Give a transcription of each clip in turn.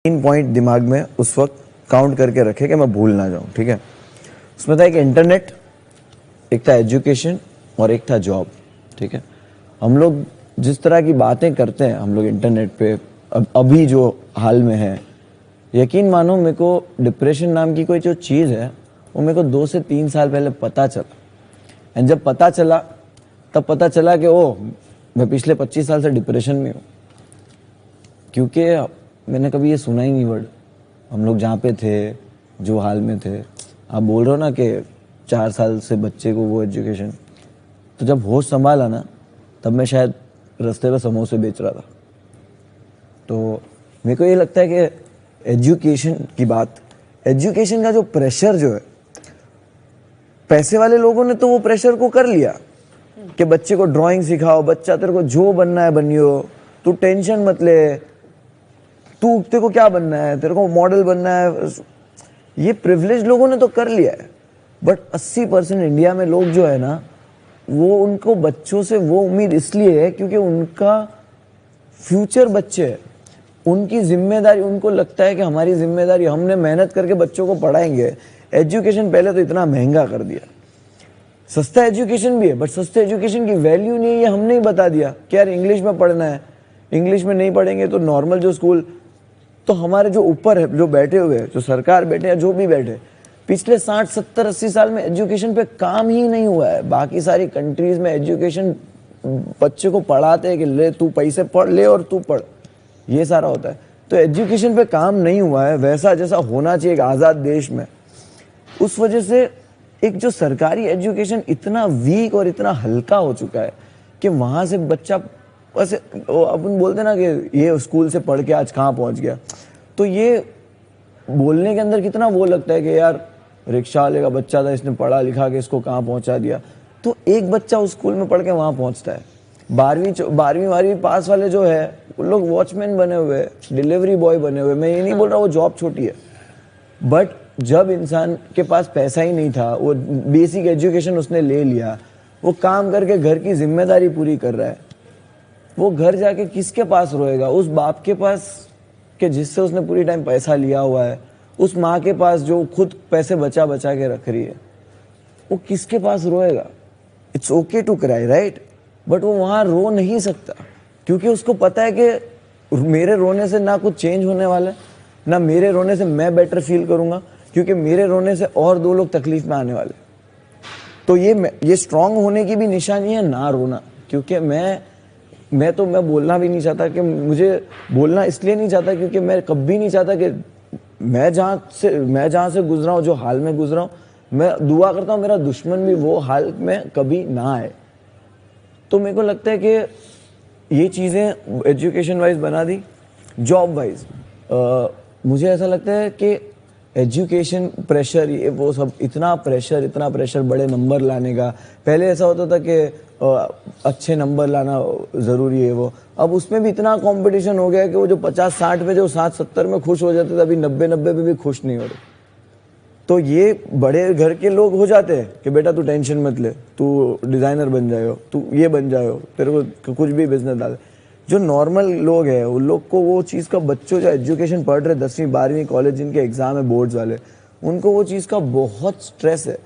3 point दिमाग में उस वक्त काउंट करके रखे कि मैं भूल ना जाऊं, ठीक है। उसमें था एक इंटरनेट, एक था एजुकेशन और एक था जॉब, ठीक है। हम लोग जिस तरह की बातें करते हैं हम लोग इंटरनेट पे अभी जो हाल में है, यकीन मानो मेरे को डिप्रेशन नाम की कोई जो चीज़ है वो मेरे को 2 से 3 साल पहले पता चला। एंड जब पता चला तब पता चला कि ओ मैं पिछले 25 साल से डिप्रेशन में हूँ, क्योंकि मैंने कभी ये सुना ही नहीं वर्ड। हम लोग जहाँ पे थे, जो हाल में थे, आप बोल रहे हो ना कि 4 साल से बच्चे को वो एजुकेशन, तो जब होश संभाला ना तब मैं शायद रास्ते पे समोसे बेच रहा था। तो मेरे को ये लगता है कि एजुकेशन की बात, एजुकेशन का जो प्रेशर जो है, पैसे वाले लोगों ने तो वो प्रेशर को कर लिया कि बच्चे को ड्राइंग सिखाओ, बच्चा तेरे को जो बनना है बनियो, तू टेंशन मत ले, तू तेरे को क्या बनना है, तेरे को मॉडल बनना है। ये प्रिविलेज लोगों ने तो कर लिया है, बट 80% इंडिया में लोग जो है ना, वो उनको बच्चों से वो उम्मीद इसलिए है क्योंकि उनका फ्यूचर बच्चे है, उनकी जिम्मेदारी, उनको लगता है कि हमारी जिम्मेदारी, हमने मेहनत करके बच्चों को पढ़ाएंगे। एजुकेशन पहले तो इतना महंगा कर दिया, सस्ता एजुकेशन भी है बट सस्ते एजुकेशन की वैल्यू नहीं है, ये हमने ही बता दिया कि यार इंग्लिश में पढ़ना है, इंग्लिश में नहीं पढ़ेंगे तो नॉर्मल जो स्कूल, तो हमारे जो ऊपर है, जो बैठे हुए हैं, जो सरकार बैठे हैं, जो भी बैठे, पिछले 60, 70, 80 साल में एजुकेशन पे काम ही नहीं हुआ है। बाकी सारी कंट्रीज में एजुकेशन बच्चे को पढ़ाते हैं कि ले तू पैसे पढ़ ले और तू पढ़, ये सारा होता है। तो एजुकेशन पे काम नहीं हुआ है वैसा जैसा होना चाहिए एक आज़ाद देश में। उस वजह से एक जो सरकारी एजुकेशन इतना वीक और इतना हल्का हो चुका है कि वहाँ से बच्चा वैसे अपन बोलते ना कि ये स्कूल से पढ़ के आज कहाँ पहुँच गया, तो ये बोलने के अंदर कितना वो लगता है कि यार रिक्शा वाले का बच्चा था, इसने पढ़ा लिखा के इसको कहाँ पहुँचा दिया। तो एक बच्चा उस स्कूल में पढ़ के वहाँ पहुँचता है। 12वीं पास वाले जो है वो लोग वॉचमैन बने हुए, डिलीवरी बॉय बने हुए। मैं ये नहीं बोल रहा वो जॉब छोटी है, बट जब इंसान के पास पैसा ही नहीं था, वो बेसिक एजुकेशन उसने ले लिया, वो काम करके घर की जिम्मेदारी पूरी कर रहा है, वो घर जाके किसके पास रोएगा? उस बाप के पास कि जिससे उसने पूरी टाइम पैसा लिया हुआ है, उस माँ के पास जो खुद पैसे बचा बचा के रख रही है, वो किसके पास रोएगा? It's okay to cry right, but वो वहाँ रो नहीं सकता क्योंकि उसको पता है कि मेरे रोने से ना कुछ चेंज होने वाला है, ना मेरे रोने से मैं बेटर फील करूँगा, क्योंकि मेरे रोने से और 2 लोग तकलीफ में आने वाले। तो ये स्ट्रांग होने की भी निशानी है ना रोना, क्योंकि मैं बोलना भी नहीं चाहता, कि मुझे बोलना इसलिए नहीं चाहता क्योंकि मैं कभी नहीं चाहता कि मैं जहाँ से गुजरा हूँ, जो हाल में गुजरा हूँ, मैं दुआ करता हूँ मेरा दुश्मन भी वो हाल में कभी ना आए। तो मेरे को लगता है कि ये चीज़ें एजुकेशन वाइज बना दी। जॉब वाइज मुझे ऐसा लगता है कि एजुकेशन प्रेशर, ये वो सब इतना प्रेशर बड़े नंबर लाने का। पहले ऐसा होता था कि अच्छे नंबर लाना ज़रूरी है वो, अब उसमें भी इतना कंपटीशन हो गया है कि वो जो 50-60 पे, जो 60-70 में खुश हो जाते थे, अभी 90-90 पे भी खुश नहीं हो रहे। तो ये बड़े घर के लोग हो जाते हैं कि बेटा तू टेंशन मत ले, तू डिज़ाइनर बन जाए, तू ये बन जाए, तेरे को कुछ भी बिजनेस डाले। जो नॉर्मल लोग हैं उन लोग को वो चीज़ का, बच्चों जो एजुकेशन पढ़ रहे 10वीं 12वीं कॉलेज जिनके एग्ज़ाम है बोर्ड्स वाले, उनको वो चीज़ का बहुत स्ट्रेस है।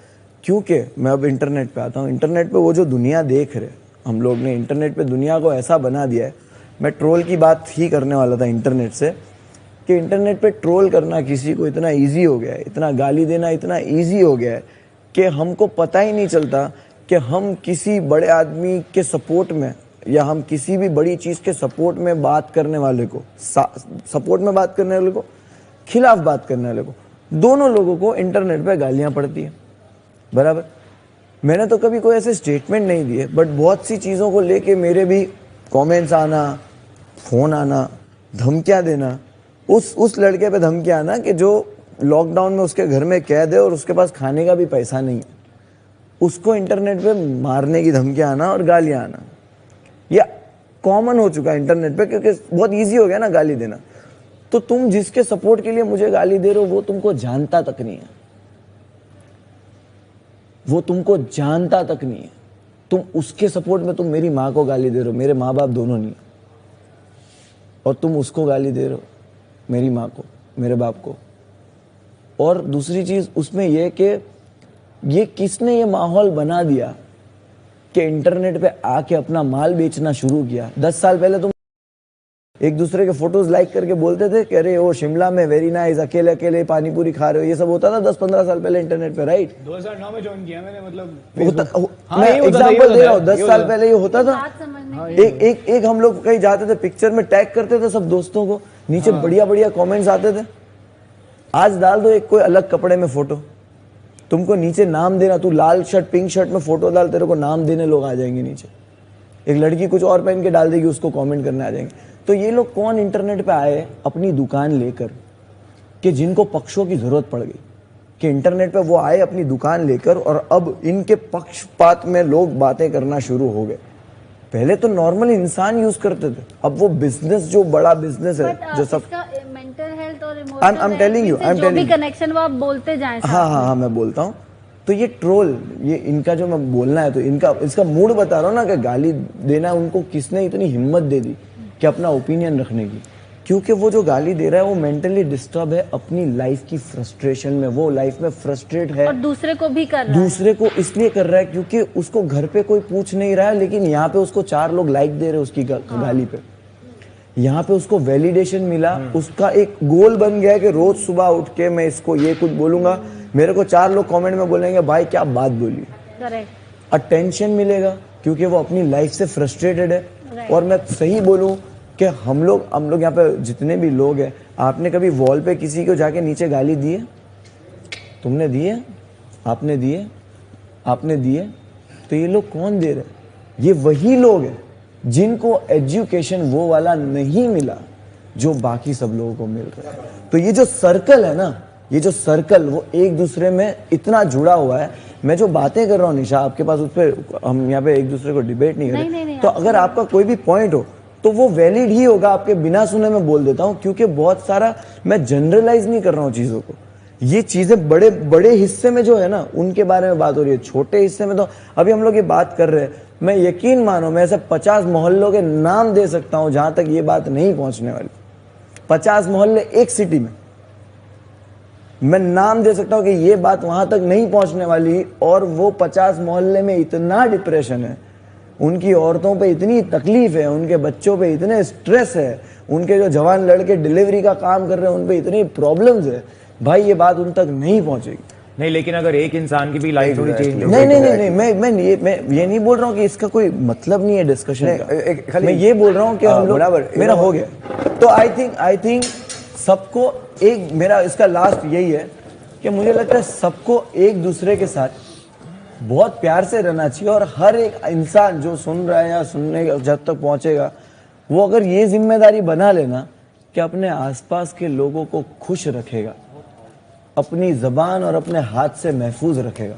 क्योंकि मैं अब इंटरनेट पे आता हूँ, इंटरनेट पे वो जो दुनिया देख रहे, हम लोग ने इंटरनेट पे दुनिया को ऐसा बना दिया है। मैं ट्रोल की बात ही करने वाला था इंटरनेट से, कि इंटरनेट पे ट्रोल करना किसी को इतना ईजी हो गया है, इतना गाली देना इतना ईजी हो गया है कि हमको पता ही नहीं चलता कि हम किसी बड़े आदमी के सपोर्ट में या हम किसी भी बड़ी चीज़ के सपोर्ट में बात करने वाले को, सपोर्ट में बात करने वाले को, खिलाफ बात करने वाले को, दोनों लोगों को इंटरनेट पे गालियाँ पड़ती हैं, बराबर। मैंने तो कभी कोई ऐसे स्टेटमेंट नहीं दिए, बट बहुत सी चीज़ों को लेके मेरे भी कमेंट्स आना, फ़ोन आना, धमकियाँ देना। उस लड़के पे धमकियाँ आना कि जो लॉकडाउन में उसके घर में कैद है और उसके पास खाने का भी पैसा नहीं है, उसको इंटरनेट पे मारने की धमकियाँ आना और गालियाँ आना, या कॉमन हो चुका है इंटरनेट पे, क्योंकि बहुत इजी हो गया ना गाली देना। तो तुम जिसके सपोर्ट के लिए मुझे गाली दे रहे हो वो तुमको जानता तक नहीं है, वो तुमको जानता तक नहीं है। तुम उसके सपोर्ट में तुम मेरी माँ को गाली दे रहे हो, मेरे माँ बाप दोनों नहीं, और तुम उसको गाली दे रहे हो। मेरी माँ को, मेरे बाप को। और दूसरी चीज उसमें यह कि ये किसने ये माहौल बना दिया कि इंटरनेट पे आके अपना माल बेचना शुरू किया। 10 साल पहले तुम एक दूसरे के फोटोज लाइक करके बोलते थे कि अरे वो शिमला में वेरी नाइस, अकेले अकेले पानी पूरी खा रहे हो, ये सब होता था 10-15 साल पहले इंटरनेट पे, राइट? 2009 में ज्वाइन किया मैंने, मतलब मैं एग्जांपल दे रहा हूँ, 10 साल पहले ये होता था। एक हम लोग कहीं जाते थे, पिक्चर में टैग करते थे सब दोस्तों को, नीचे बढ़िया बढ़िया कमेंट्स आते थे। आज डाल दो एक कोई अलग कपड़े में फोटो, तुमको नीचे नाम देना, तू लाल शर्ट पिंक शर्ट में फोटो डाल, तेरे को नाम देने लोग आ जाएंगे नीचे। एक लड़की कुछ और पहन के डाल देगी, उसको कमेंट करने आ जाएंगे। तो ये लोग कौन इंटरनेट पे आए अपनी दुकान लेकर, कि जिनको पक्षों की जरूरत पड़ गई, कि इंटरनेट पे वो आए अपनी दुकान लेकर, और अब इनके पक्षपात में लोग बातें करना शुरू हो गए। पहले तो नॉर्मल इंसान यूज करते थे, अब वो बिजनेस, जो बड़ा बिजनेस है, जो सब मेंटल हेल्थ और I'm telling you, I'm telling you, connection वो आप बोलते जाएं। हाँ, मैं बोलता हूँ। तो ये ट्रोल, ये इनका जो मैं बोलना है, तो इसका मूड बता रहा हूँ ना, कि गाली देना उनको किसने इतनी हिम्मत दे दी कि अपना ओपिनियन रखने की। क्योंकि वो जो गाली दे रहा है वो मेंटली डिस्टर्ब है, अपनी लाइफ की फ्रस्ट्रेशन में, वो लाइफ में फ्रस्ट्रेट है, और दूसरे को भी कर रहा है। दूसरे को इसलिए कर रहा है क्योंकि उसको घर पे कोई पूछ नहीं रहा है, लेकिन यहाँ पे उसको 4 लोग लाइक दे रहे हैं उसकी गाली पे। यहाँ पे उसको वैलिडेशन मिला, उसका एक गोल बन गया कि रोज सुबह उठ के मैं इसको ये कुछ बोलूंगा, मेरे को 4 लोग कमेंट में बोलेंगे भाई क्या बात बोली। करेक्ट। अटेंशन मिलेगा क्योंकि वो अपनी लाइफ से फ्रस्ट्रेटेड है। और मैं सही बोलूं कि हम लोग यहाँ पे जितने भी लोग हैं, आपने कभी वॉल पे किसी को जाके नीचे गाली दी है? तुमने दी है? आपने दी है? तो ये लोग कौन दे रहे? ये वही लोग हैं जिनको एजुकेशन वो वाला नहीं मिला जो बाकी सब लोगों को मिल रहा है। तो ये जो सर्कल है ना, ये जो सर्कल, वो एक दूसरे में इतना जुड़ा हुआ है। मैं जो बातें कर रहा हूँ निशा, आपके पास उस पर, हम यहाँ पे एक दूसरे को डिबेट नहीं कर रहे। तो अगर आपका कोई भी पॉइंट हो तो वो वैलिड ही होगा, आपके बिना सुने मैं बोल देता हूँ, क्योंकि बहुत सारा मैं जनरलाइज नहीं कर रहा हूँ चीजों को। ये चीजें बड़े बड़े हिस्से में जो है ना, उनके बारे में बात हो रही है। छोटे हिस्से में तो अभी हम लोग ये बात कर रहे हैं, मैं यकीन मानो मैं ऐसे 50 मोहल्लों के नाम दे सकता हूं जहां तक ये बात नहीं पहुंचने वाली। 50 मोहल्ले एक सिटी में, मैं नाम दे सकता हूं कि ये बात वहां तक नहीं पहुंचने वाली। और वो 50 मोहल्ले में इतना डिप्रेशन है, उनकी औरतों पे इतनी तकलीफ है, उनके बच्चों पे इतने स्ट्रेस है, उनके जो जवान लड़के डिलीवरी का काम कर रहे हैं उन पे इतनी प्रॉब्लम्स है, भाई ये बात उन तक नहीं पहुंचेगी। नहीं, लेकिन अगर एक इंसान की भी लाइफ थोड़ी चेंज हो, नहीं, मैं ये नहीं बोल रहा हूँ कि इसका कोई मतलब नहीं है डिस्कशन का। मैं ये बोल रहा हूँ कि हम लोग, मेरा हो गया। तो आई थिंक सबको एक, मेरा इसका लास्ट यही है कि मुझे लगता है सबको एक दूसरे के साथ बहुत प्यार से रहना चाहिए। और हर एक इंसान जो सुन रहा है या सुनने जब तक पहुंचेगा, वो अगर ये जिम्मेदारी बना लेना कि अपने आसपास के लोगों को खुश रखेगा, अपनी जबान और अपने हाथ से महफूज रखेगा,